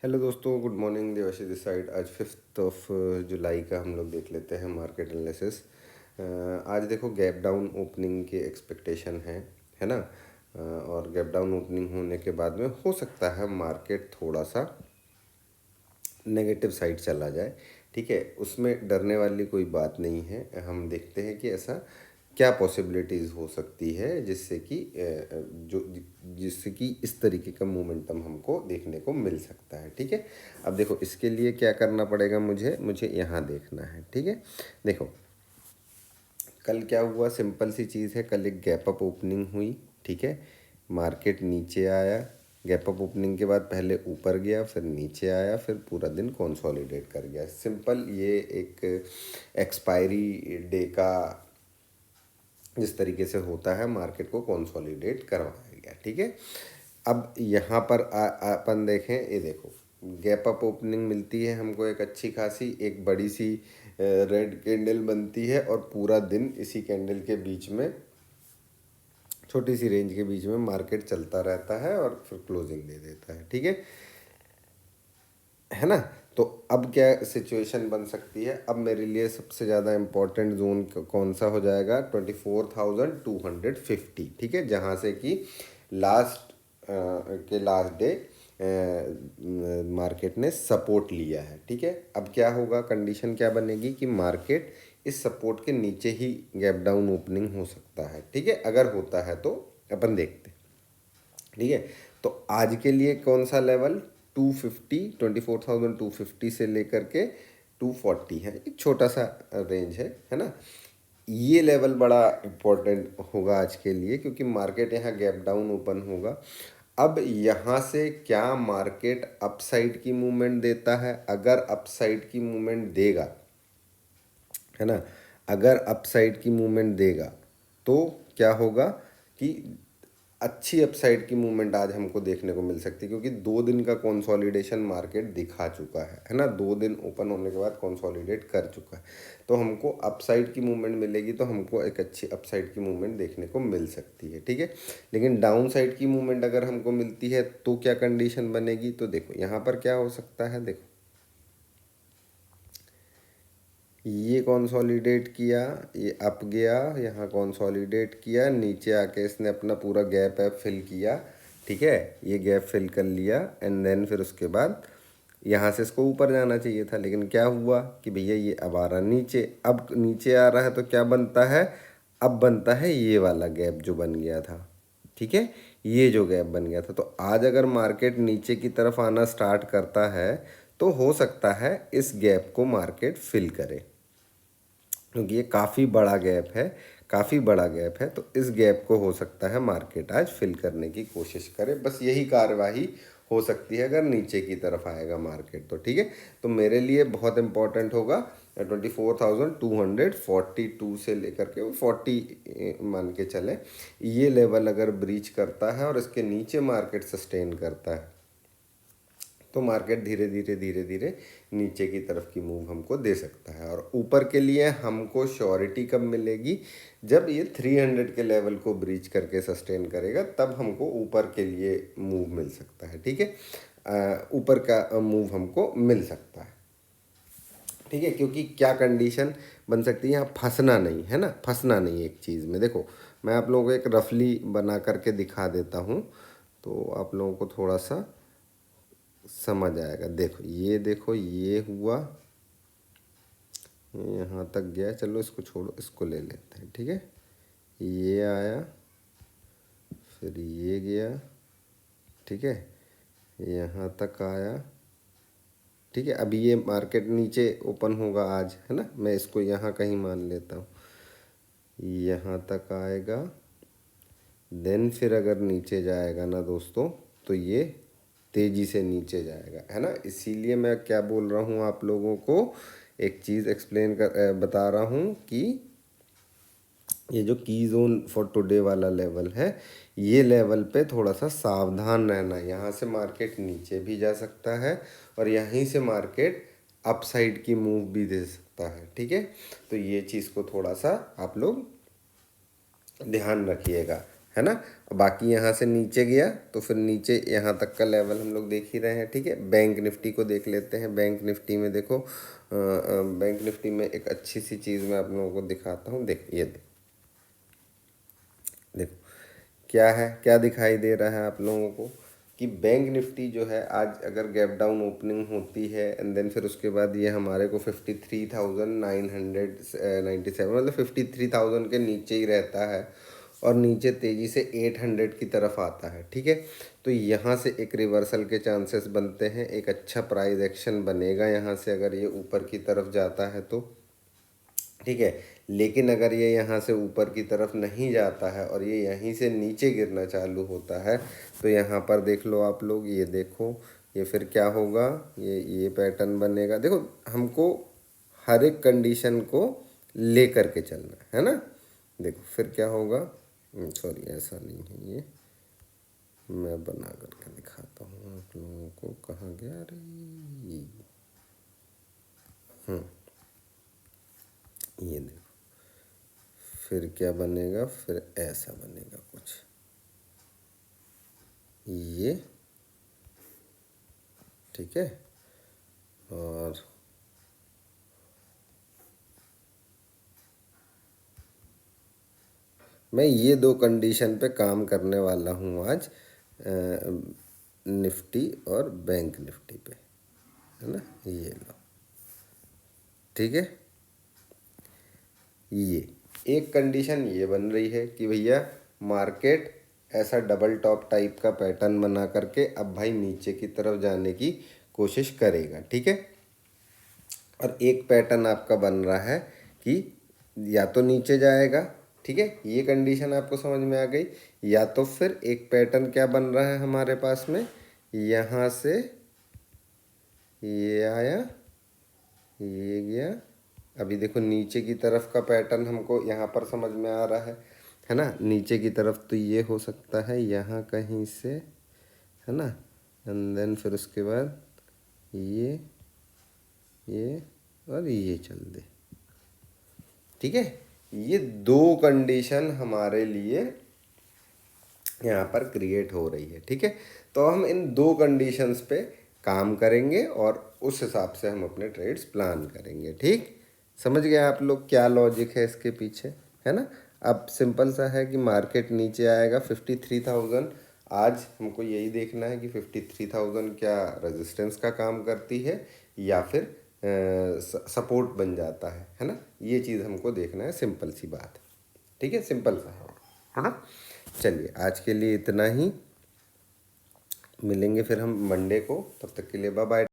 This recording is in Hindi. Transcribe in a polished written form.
हेलो दोस्तों, good morning. Devashish this side. आज 5 जुलाई का हम लोग देख लेते हैं मार्केट एनालिसिस। आज देखो, गैप डाउन ओपनिंग के एक्सपेक्टेशन है ना। और गैप डाउन ओपनिंग होने के बाद में हो सकता है मार्केट थोड़ा सा नेगेटिव साइड चला जाए। ठीक है, उसमें डरने वाली कोई बात नहीं है। हम देखते हैं कि ऐसा क्या पॉसिबिलिटीज़ हो सकती है जिससे कि जो जिससे कि इस तरीके का मोमेंटम हमको देखने को मिल सकता है। ठीक है, अब देखो, इसके लिए क्या करना पड़ेगा, मुझे मुझे यहाँ देखना है। ठीक है, देखो कल क्या हुआ, सिंपल सी चीज़ है। कल एक गैप अप ओपनिंग हुई। ठीक है, मार्केट नीचे आया। गैप अप ओपनिंग के बाद पहले ऊपर गया, फिर नीचे आया, फिर पूरा दिन कंसोलिडेट कर गया। सिंपल, ये एक एक्सपायरी डे का जिस तरीके से होता है, मार्केट को कंसोलिडेट करवाया गया। ठीक है, अब यहाँ पर अपन देखें, ये देखो गैप अप ओपनिंग मिलती है हमको एक अच्छी खासी, एक बड़ी सी रेड कैंडल बनती है और पूरा दिन इसी कैंडल के बीच में, छोटी सी रेंज के बीच में मार्केट चलता रहता है और फिर क्लोजिंग दे देता है। ठीक है ना। तो अब क्या सिचुएशन बन सकती है, अब मेरे लिए सबसे ज़्यादा इम्पोर्टेंट जोन कौन सा हो जाएगा, 24,250। ठीक है, जहाँ से कि लास्ट डे मार्केट ने सपोर्ट लिया है। ठीक है, अब क्या होगा, कंडीशन क्या बनेगी कि मार्केट इस सपोर्ट के नीचे ही गैप डाउन ओपनिंग हो सकता है। ठीक है, अगर होता है तो अपन देखते हैं। ठीक है, तो आज के लिए कौन सा लेवल, 24,250 से लेकर के 240 है। एक छोटा सा रेंज है ना। ये लेवल बड़ा इम्पोर्टेंट होगा आज के लिए, क्योंकि मार्केट यहाँ गैप डाउन ओपन होगा। अब यहाँ से क्या मार्केट अपसाइड की मूवमेंट देता है, अगर अपसाइड की मूवमेंट देगा, है ना, अगर अपसाइड की मूवमेंट देगा तो क्या होगा कि अच्छी अपसाइड की मूवमेंट आज हमको देखने को मिल सकती है, क्योंकि 2 दिन का कंसोलिडेशन मार्केट दिखा चुका है ना। 2 दिन ओपन होने के बाद कंसोलिडेट कर चुका है, तो हमको अपसाइड की मूवमेंट मिलेगी, तो हमको एक अच्छी अपसाइड की मूवमेंट देखने को मिल सकती है। ठीक है, लेकिन डाउन साइड की मूवमेंट अगर हमको मिलती है तो क्या कंडीशन बनेगी, तो देखो यहाँ पर क्या हो सकता है। देखो, ये कंसोलिडेट किया, ये अप गया, यहाँ कंसोलिडेट किया, नीचे आके इसने अपना पूरा गैप ऐप फिल किया। ठीक है, ये गैप फिल कर लिया एंड देन फिर उसके बाद यहाँ से इसको ऊपर जाना चाहिए था, लेकिन क्या हुआ कि भैया ये अब आ रहा नीचे। अब नीचे आ रहा है तो क्या बनता है, अब बनता है ये वाला गैप जो बन गया था। ठीक है, ये जो गैप बन गया था, तो आज अगर मार्केट नीचे की तरफ आना स्टार्ट करता है तो हो सकता है इस गैप को मार्केट फिल करे, क्योंकि ये काफ़ी बड़ा गैप है, काफ़ी बड़ा गैप है। तो इस गैप को हो सकता है मार्केट आज फिल करने की कोशिश करे। बस यही कार्यवाही हो सकती है अगर नीचे की तरफ आएगा मार्केट तो। ठीक है, तो मेरे लिए बहुत इंपॉर्टेंट होगा 24,242 से लेकर के वो 40 मान के चले, ये लेवल अगर ब्रीच करता है और इसके नीचे मार्केट सस्टेन करता है तो मार्केट धीरे धीरे धीरे धीरे नीचे की तरफ की मूव हमको दे सकता है। और ऊपर के लिए हमको श्योरिटी कब मिलेगी, जब ये 300 के लेवल को ब्रीच करके सस्टेन करेगा, तब हमको ऊपर के लिए मूव मिल सकता है। ठीक है, ऊपर का मूव हमको मिल सकता है। ठीक है, क्योंकि क्या कंडीशन बन सकती है, यहाँ फंसना नहीं है ना, फंसना नहीं एक चीज़ में। देखो, मैं आप लोगों को एक रफली बना करके दिखा देता हूँ तो आप लोगों को थोड़ा सा समझ आएगा। देखो ये हुआ, यहाँ तक गया, चलो इसको छोड़ो, इसको ले लेते हैं। ठीक है, ये आया, फिर ये गया। ठीक है, यहाँ तक आया। ठीक है, अभी ये मार्केट नीचे ओपन होगा आज, है ना, मैं इसको यहाँ कहीं मान लेता हूँ, यहाँ तक आएगा। देन फिर अगर नीचे जाएगा ना दोस्तों, तो ये तेज़ी से नीचे जाएगा, है ना। इसीलिए मैं क्या बोल रहा हूँ आप लोगों को, एक चीज़ एक्सप्लेन कर बता रहा हूँ कि ये जो की जोन फॉर टुडे वाला लेवल है, ये लेवल पे थोड़ा सा सावधान रहना। यहाँ से मार्केट नीचे भी जा सकता है और यहीं से मार्केट अपसाइड की मूव भी दे सकता है। ठीक है, तो ये चीज़ को थोड़ा सा आप लोग ध्यान रखिएगा। है ना। बाकी यहाँ से नीचे गया तो फिर नीचे यहाँ तक का लेवल हम लोग देख ही रहे हैं, ठीक है। बैंक निफ्टी को देख लेते हैं। बैंक निफ्टी में देखो, बैंक निफ्टी में एक अच्छी सी चीज़ मैं आप लोगों को दिखाता हूँ। देख, ये देखो क्या है, क्या दिखाई दे रहा है आप लोगों को कि बैंक निफ्टी जो है आज अगर गैप डाउन ओपनिंग होती है एंड देन फिर उसके बाद ये हमारे को 53,997 मतलब 53,000 के नीचे ही रहता है और नीचे तेज़ी से 800 की तरफ आता है, ठीक है। तो यहाँ से एक रिवर्सल के चांसेस बनते हैं, एक अच्छा प्राइस एक्शन बनेगा यहाँ से अगर ये ऊपर की तरफ जाता है तो, ठीक है। लेकिन अगर ये यहाँ से ऊपर की तरफ नहीं जाता है और ये यहीं से नीचे गिरना चालू होता है तो यहाँ पर देख लो आप लोग, ये देखो ये फिर क्या होगा, ये पैटर्न बनेगा। देखो हमको हर एक कंडीशन को ले करके चलना है ना। देखो फिर क्या होगा, सॉरी ऐसा नहीं है, ये मैं बना करके दिखाता हूँ आप लोगों को। कहाँ गया, अरे ये देखो फिर क्या बनेगा, फिर ऐसा बनेगा कुछ, ये ठीक है। और मैं ये दो कंडीशन पे काम करने वाला हूँ आज, निफ्टी और बैंक निफ्टी पे, है ना। ये लो, ठीक है। ये एक कंडीशन ये बन रही है कि भैया मार्केट ऐसा डबल टॉप टाइप का पैटर्न बना करके अब भाई नीचे की तरफ जाने की कोशिश करेगा, ठीक है। और एक पैटर्न आपका बन रहा है कि या तो नीचे जाएगा, ठीक है, ये कंडीशन आपको समझ में आ गई। या तो फिर एक पैटर्न क्या बन रहा है हमारे पास में, यहाँ से ये आया, ये गया, अभी देखो नीचे की तरफ का पैटर्न हमको यहाँ पर समझ में आ रहा है ना। नीचे की तरफ तो ये हो सकता है यहाँ कहीं से, है ना। एंड देन फिर उसके बाद ये और ये चल दे, ठीक है। ये दो कंडीशन हमारे लिए यहाँ पर क्रिएट हो रही है, ठीक है। तो हम इन दो कंडीशंस पे काम करेंगे और उस हिसाब से हम अपने ट्रेड्स प्लान करेंगे, ठीक। समझ गए आप लोग क्या लॉजिक है इसके पीछे, है ना। अब सिंपल सा है कि मार्केट नीचे आएगा 53,000। आज हमको यही देखना है कि 53,000 क्या रेजिस्टेंस का काम करती है या फिर सपोर्ट बन जाता है ना। ये चीज़ हमको देखना है, सिंपल सी बात, ठीक है, सिंपल सा है ना। चलिए आज के लिए इतना ही, मिलेंगे फिर हम मंडे को, तब तक के लिए बाय बाय।